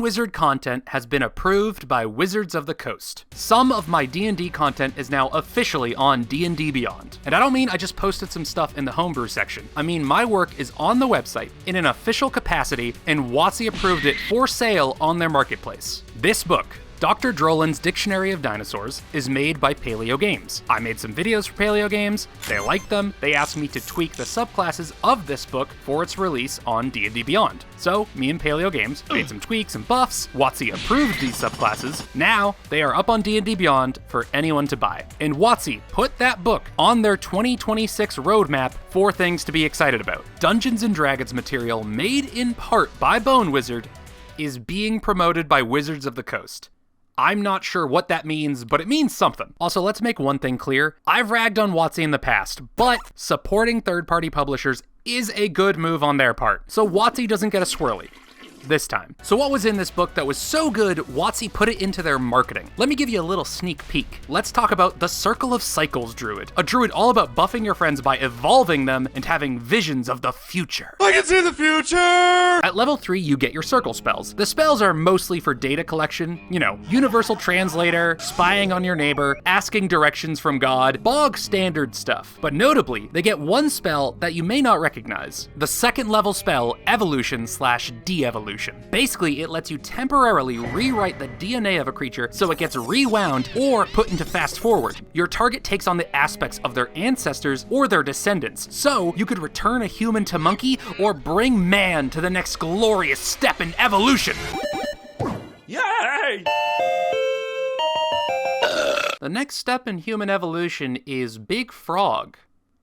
non-wizard content has been approved by Wizards of the Coast. Some of my D&D content is now officially on D&D Beyond. And I don't mean I just posted some stuff in the Homebrew section. I mean my work is on the website in an official capacity, and WotC approved it for sale on their marketplace. This book, Dr. Drolin's Dictionary of Dinosaurs, is made by Palaeo Games. I made some videos for Palaeo Games, they liked them, they asked me to tweak the subclasses of this book for its release on D&D Beyond. So, me and Palaeo Games made some tweaks and buffs, WotC approved these subclasses, now they are up on D&D Beyond for anyone to buy. And WotC put that book on their 2026 roadmap for things to be excited about. Dungeons & Dragons material made in part by Bone Wizard is being promoted by Wizards of the Coast. I'm not sure what that means, but it means something. Also, let's make one thing clear. I've ragged on WotC in the past, but supporting third-party publishers is a good move on their part, so WotC doesn't get a swirly this time. So what was in this book that was so good, WotC put it into their marketing? Let me give you a little sneak peek. Let's talk about the Circle of Cycles Druid, a druid all about buffing your friends by evolving them and having visions of the future. I can see the future! At level 3, you get your circle spells. The spells are mostly for data collection, you know, universal translator, spying on your neighbor, asking directions from God, bog standard stuff. But notably, they get one spell that you may not recognize. The 2nd level spell, Evolution/De-Evolution. Basically, it lets you temporarily rewrite the DNA of a creature so it gets rewound or put into fast forward. Your target takes on the aspects of their ancestors or their descendants, so you could return a human to monkey or bring man to the next glorious step in evolution. Yay! The next step in human evolution is Big Frog.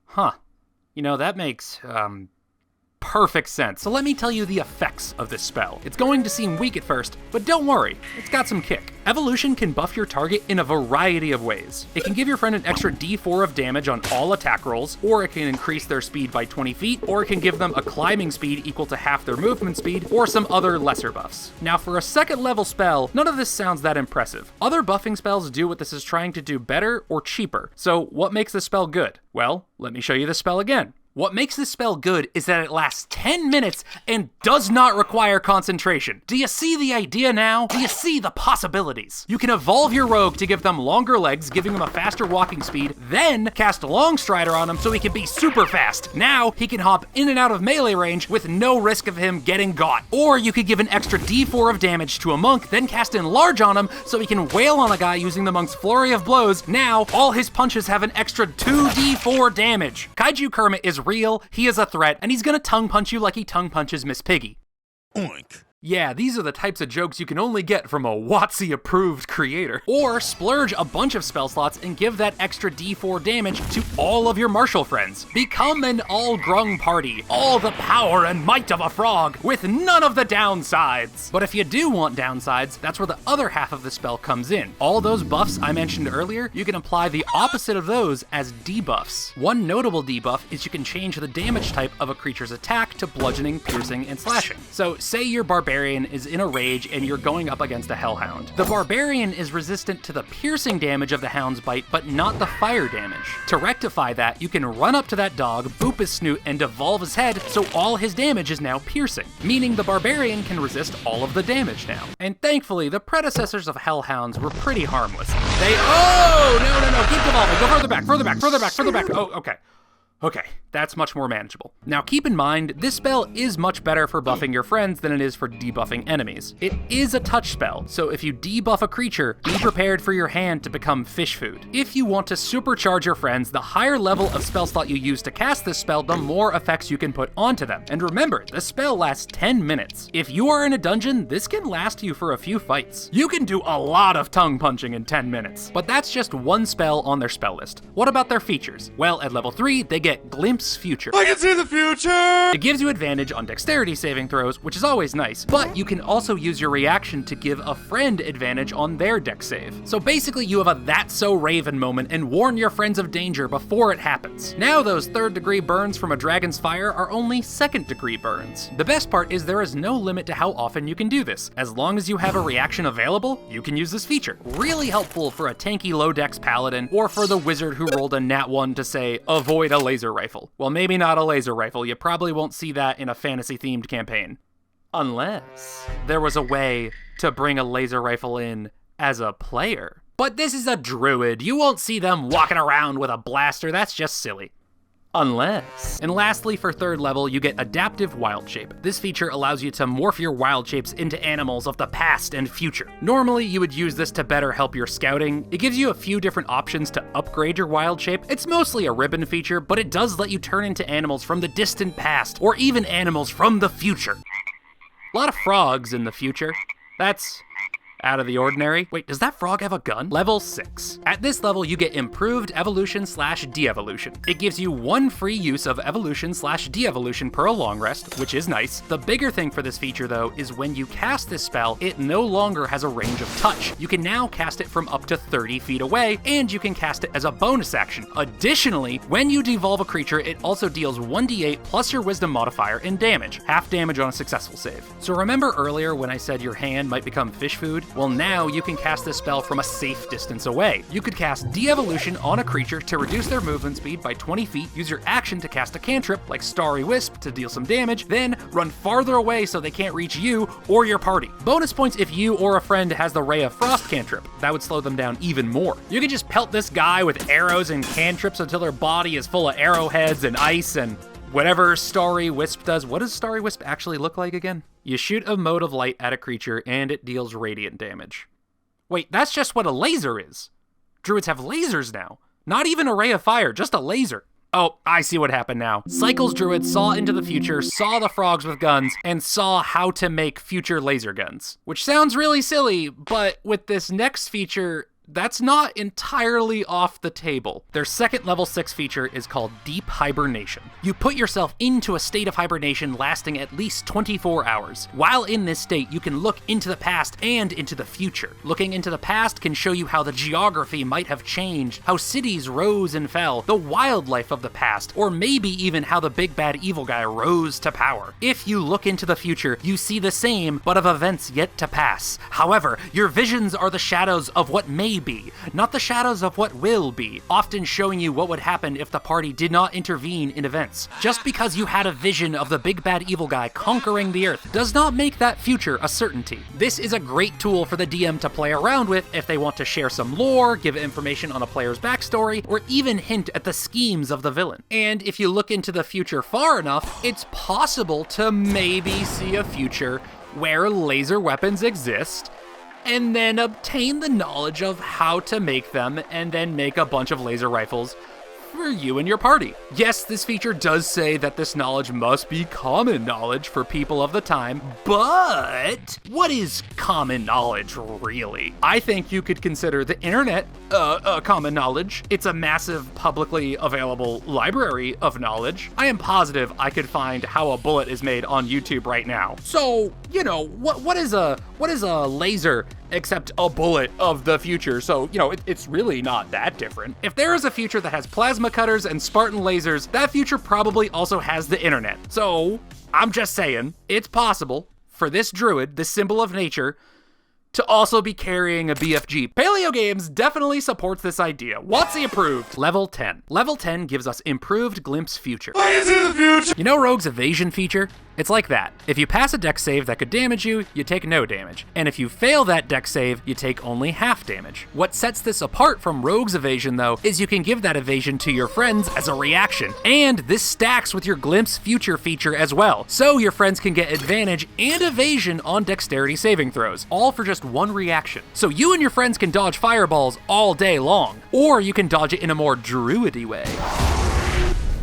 Huh. You know, that makes, perfect sense. So let me tell you the effects of this spell. It's going to seem weak at first, but don't worry, it's got some kick. Evolution can buff your target in a variety of ways. It can give your friend an extra d4 of damage on all attack rolls, or it can increase their speed by 20 feet, or it can give them a climbing speed equal to half their movement speed, or some other lesser buffs. Now for a 2nd level spell, none of this sounds that impressive. Other buffing spells do what this is trying to do better or cheaper. So what makes this spell good? Well, let me show you the spell again. What makes this spell good is that it lasts 10 minutes and does not require concentration. Do you see the idea now? Do you see the possibilities? You can evolve your rogue to give them longer legs, giving them a faster walking speed, then cast Long Strider on him so he can be super fast. Now he can hop in and out of melee range with no risk of him getting got. Or you could give an extra d4 of damage to a monk, then cast Enlarge on him so he can wail on a guy using the monk's Flurry of Blows. Now all his punches have an extra 2d4 damage. Kaiju Kermit is real, he is a threat, and he's gonna tongue punch you like he tongue punches Miss Piggy. Oink. Yeah, these are the types of jokes you can only get from a WotC-approved creator. Or splurge a bunch of spell slots and give that extra d4 damage to all of your martial friends. Become an all-grung party, all the power and might of a frog, with none of the downsides. But if you do want downsides, that's where the other half of the spell comes in. All those buffs I mentioned earlier, you can apply the opposite of those as debuffs. One notable debuff is you can change the damage type of a creature's attack to bludgeoning, piercing, and slashing. So say your barbarian is in a rage and you're going up against a hellhound. The barbarian is resistant to the piercing damage of the hound's bite, but not the fire damage. To rectify that, you can run up to that dog, boop his snoot, and devolve his head, so all his damage is now piercing, meaning the barbarian can resist all of the damage now. And thankfully, the predecessors of hellhounds were pretty harmless. No, keep devolving, go further back. Oh, okay. Okay, that's much more manageable. Now keep in mind, this spell is much better for buffing your friends than it is for debuffing enemies. It is a touch spell, so if you debuff a creature, be prepared for your hand to become fish food. If you want to supercharge your friends, the higher level of spell slot you use to cast this spell, the more effects you can put onto them. And remember, the spell lasts 10 minutes. If you are in a dungeon, this can last you for a few fights. You can do a lot of tongue punching in 10 minutes, but that's just one spell on their spell list. What about their features? Well, at level 3, they get Glimpse Future. I can see the future! It gives you advantage on dexterity saving throws, which is always nice, but you can also use your reaction to give a friend advantage on their dex save. So basically you have a That's So Raven moment and warn your friends of danger before it happens. Now those 3rd degree burns from a dragon's fire are only 2nd degree burns. The best part is there is no limit to how often you can do this. As long as you have a reaction available, you can use this feature. Really helpful for a tanky low dex paladin, or for the wizard who rolled a nat 1 to say, avoid a laser rifle. Well, maybe not a laser rifle, you probably won't see that in a fantasy-themed campaign. Unless there was a way to bring a laser rifle in as a player. But this is a druid. You won't see them walking around with a blaster. That's just silly. Unless. And lastly, for 3rd level, you get Adaptive Wild Shape. This feature allows you to morph your wild shapes into animals of the past and future. Normally, you would use this to better help your scouting. It gives you a few different options to upgrade your wild shape. It's mostly a ribbon feature, but it does let you turn into animals from the distant past, or even animals from the future. A lot of frogs in the future. That's out of the ordinary. Wait, does that frog have a gun? Level 6. At this level, you get Improved Evolution/De-Evolution. It gives you 1 free use of Evolution/De-Evolution per a long rest, which is nice. The bigger thing for this feature, though, is when you cast this spell, it no longer has a range of touch. You can now cast it from up to 30 feet away, and you can cast it as a bonus action. Additionally, when you devolve a creature, it also deals 1d8 plus your Wisdom modifier in damage, half damage on a successful save. So remember earlier when I said your hand might become fish food? Well, now you can cast this spell from a safe distance away. You could cast De-Evolution on a creature to reduce their movement speed by 20 feet, use your action to cast a cantrip like Starry Wisp to deal some damage, then run farther away so they can't reach you or your party. Bonus points if you or a friend has the Ray of Frost cantrip. That would slow them down even more. You can just pelt this guy with arrows and cantrips until their body is full of arrowheads and ice and whatever Starry Wisp does. What does Starry Wisp actually look like again? You shoot a mote of light at a creature and it deals radiant damage. Wait, that's just what a laser is. Druids have lasers now. Not even a ray of fire, just a laser. Oh, I see what happened now. Cycles Druid saw into the future, saw the frogs with guns, and saw how to make future laser guns. Which sounds really silly, but with this next feature, that's not entirely off the table. Their 2nd level 6 feature is called Deep Hibernation. You put yourself into a state of hibernation lasting at least 24 hours. While in this state, you can look into the past and into the future. Looking into the past can show you how the geography might have changed, how cities rose and fell, the wildlife of the past, or maybe even how the big bad evil guy rose to power. If you look into the future, you see the same, but of events yet to pass. However, your visions are the shadows of what may be, not the shadows of what will be, often showing you what would happen if the party did not intervene in events. Just because you had a vision of the big bad evil guy conquering the earth does not make that future a certainty. This is a great tool for the DM to play around with if they want to share some lore, give information on a player's backstory, or even hint at the schemes of the villain. And if you look into the future far enough, it's possible to maybe see a future where laser weapons exist, and then obtain the knowledge of how to make them, and then make a bunch of laser rifles for you and your party. Yes, this feature does say that this knowledge must be common knowledge for people of the time, but what is common knowledge really? I think you could consider the internet common knowledge. It's a massive publicly available library of knowledge. I am positive I could find how a bullet is made on YouTube right now. So, you know, what is a laser except a bullet of the future? So, you know, it's really not that different. If there is a future that has plasma cutters and Spartan lasers, that future probably also has the internet. So, I'm just saying, it's possible for this druid, this symbol of nature, to also be carrying a BFG. Palaeo Games definitely supports this idea. WotC approved. Level 10. Level 10 gives us Improved Glimpse Future. I can see the future! You know Rogue's evasion feature? It's like that. If you pass a dex save that could damage you, you take no damage. And if you fail that dex save, you take only half damage. What sets this apart from Rogue's evasion, though, is you can give that evasion to your friends as a reaction. And this stacks with your Glimpse Future feature as well. So your friends can get advantage and evasion on dexterity saving throws, all for just one reaction. So you and your friends can dodge fireballs all day long. Or you can dodge it in a more druidy way.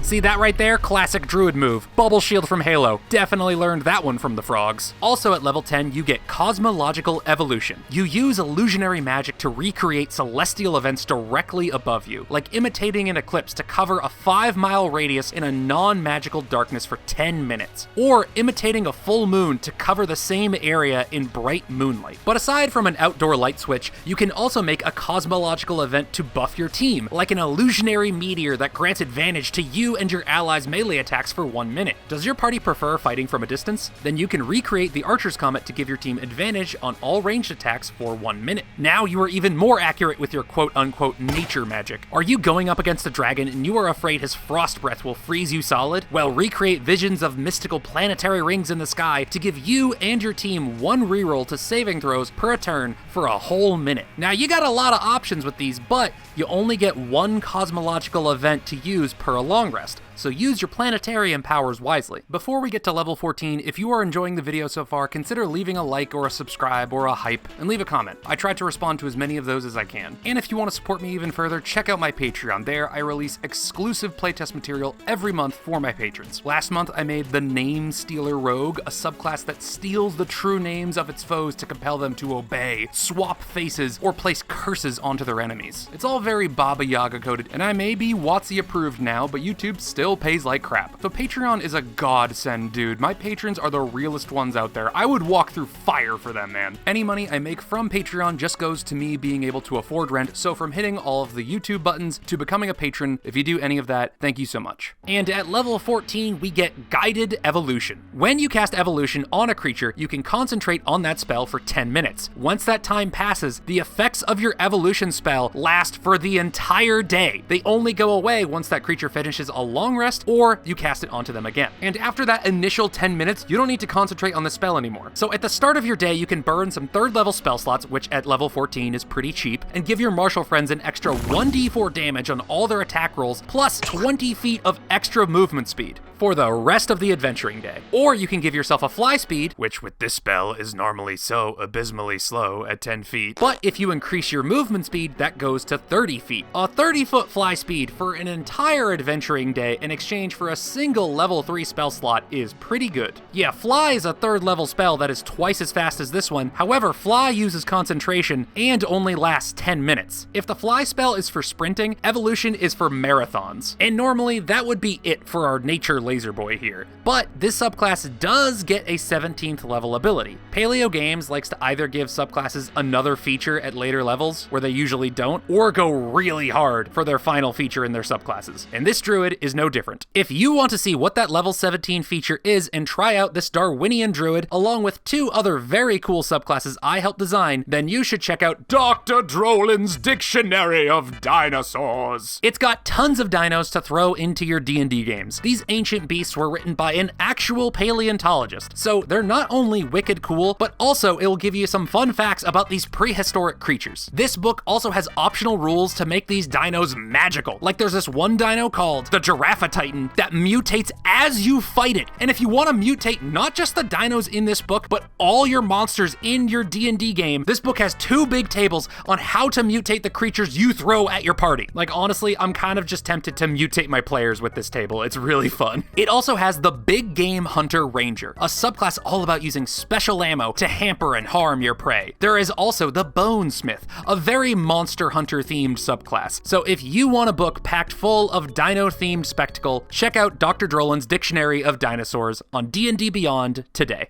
See that right there? Classic druid move. Bubble shield from Halo. Definitely learned that one from the frogs. Also at level 10, you get Cosmological Evolution. You use illusionary magic to recreate celestial events directly above you, like imitating an eclipse to cover a 5-mile radius in a non-magical darkness for 10 minutes, or imitating a full moon to cover the same area in bright moonlight. But aside from an outdoor light switch, you can also make a cosmological event to buff your team, like an illusionary meteor that grants advantage to you and your allies' melee attacks for 1 minute. Does your party prefer fighting from a distance? Then you can recreate the Archer's Comet to give your team advantage on all ranged attacks for 1 minute. Now you are even more accurate with your quote-unquote nature magic. Are you going up against a dragon and you are afraid his frost breath will freeze you solid? Well, recreate visions of mystical planetary rings in the sky to give you and your team 1 reroll to saving throws per turn for a whole minute. Now you got a lot of options with these, but you only get 1 cosmological event to use per a long rest, so use your planetarium powers wisely. Before we get to level 14, if you are enjoying the video so far, consider leaving a like or a subscribe or a hype, and leave a comment. I try to respond to as many of those as I can. And if you want to support me even further, check out my Patreon. There, I release exclusive playtest material every month for my patrons. Last month, I made the Name Stealer Rogue, a subclass that steals the true names of its foes to compel them to obey, swap faces, or place curses onto their enemies. It's all very Baba Yaga coded, and I may be WotC approved now, but YouTube still pays like crap. So Patreon is a godsend, dude. My patrons are the realest ones out there. I would walk through fire for them, man. Any money I make from Patreon just goes to me being able to afford rent, so from hitting all of the YouTube buttons to becoming a patron, if you do any of that, thank you so much. And at level 14, we get Guided Evolution. When you cast Evolution on a creature, you can concentrate on that spell for 10 minutes. Once that time passes, the effects of your Evolution spell last for the entire day. They only go away once that creature finishes a long rest or you cast it onto them again. And after that initial 10 minutes, you don't need to concentrate on the spell anymore. So at the start of your day, you can burn some 3rd level spell slots, which at level 14 is pretty cheap, and give your martial friends an extra 1d4 damage on all their attack rolls, plus 20 feet of extra movement speed for the rest of the adventuring day. Or you can give yourself a fly speed, which with this spell is normally so abysmally slow at 10 feet, but if you increase your movement speed, that goes to 30 feet. A 30-foot fly speed for an entire adventuring day in exchange for a single level 3 spell slot is pretty good. Yeah, Fly is a 3rd level spell that is twice as fast as this one. However, Fly uses concentration and only lasts 10 minutes. If the Fly spell is for sprinting, Evolution is for marathons. And normally that would be it for our nature laser boy here. But this subclass does get a 17th level ability. Palaeo Games likes to either give subclasses another feature at later levels, where they usually don't, or go really hard for their final feature in their subclasses. And this druid is no different. If you want to see what that level 17 feature is and try out this Darwinian druid, along with 2 other very cool subclasses I helped design, then you should check out Dr. Drolin's Dictionary of Dinosaurs. It's got tons of dinos to throw into your D&D games. These ancient beasts were written by an actual paleontologist, so they're not only wicked cool, but also it'll give you some fun facts about these prehistoric creatures. This book also has optional rules to make these dinos magical. Like there's this one dino called the Giraffe Titan that mutates as you fight it. And if you want to mutate not just the dinos in this book, but all your monsters in your D&D game, this book has 2 big tables on how to mutate the creatures you throw at your party. Like honestly, I'm kind of just tempted to mutate my players with this table. It's really fun. It also has the Big Game Hunter Ranger, a subclass all about using special ammo to hamper and harm your prey. There is also the Bonesmith, a very Monster Hunter themed subclass. So if you want a book packed full of dino themed spectacle, check out Dr. Drolin's Dictionary of Dinosaurs on D&D Beyond today.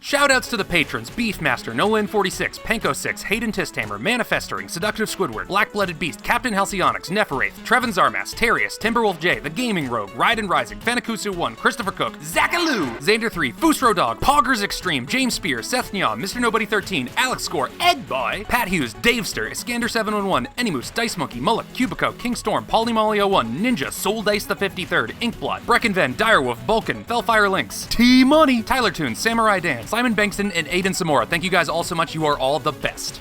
Shoutouts to the patrons: Beefmaster, Nolan46, Penko6, Hayden Tisthammer, Manifestering, Seductive Squidward, Black-Blooded Beast, Captain Halcyonics, Nephirath, Trevin Zarmas, Terius, Timberwolf J, The Gaming Rogue, Raiden Rising, Fanakusu1, Christopher Cook, Zackaloo, Xander3, Fusro Dog, Poggers Extreme, James Spear, Seth Nya, Mr. Nobody13, Alex Score, Ed Boy, Pat Hughes, Davester, Iskander711, Anymoose, Dice Monkey, Mullet, Cubico, King Storm, Polymolly01, Ninja, Soul Dice the 53rd, Inkblot, Breckenven, Direwolf, Vulcan, Fellfire Links, T-Money, Tyler Toons, Samurai Dan, Simon Bankston, and Aiden Samora. Thank you guys all so much. You are all the best.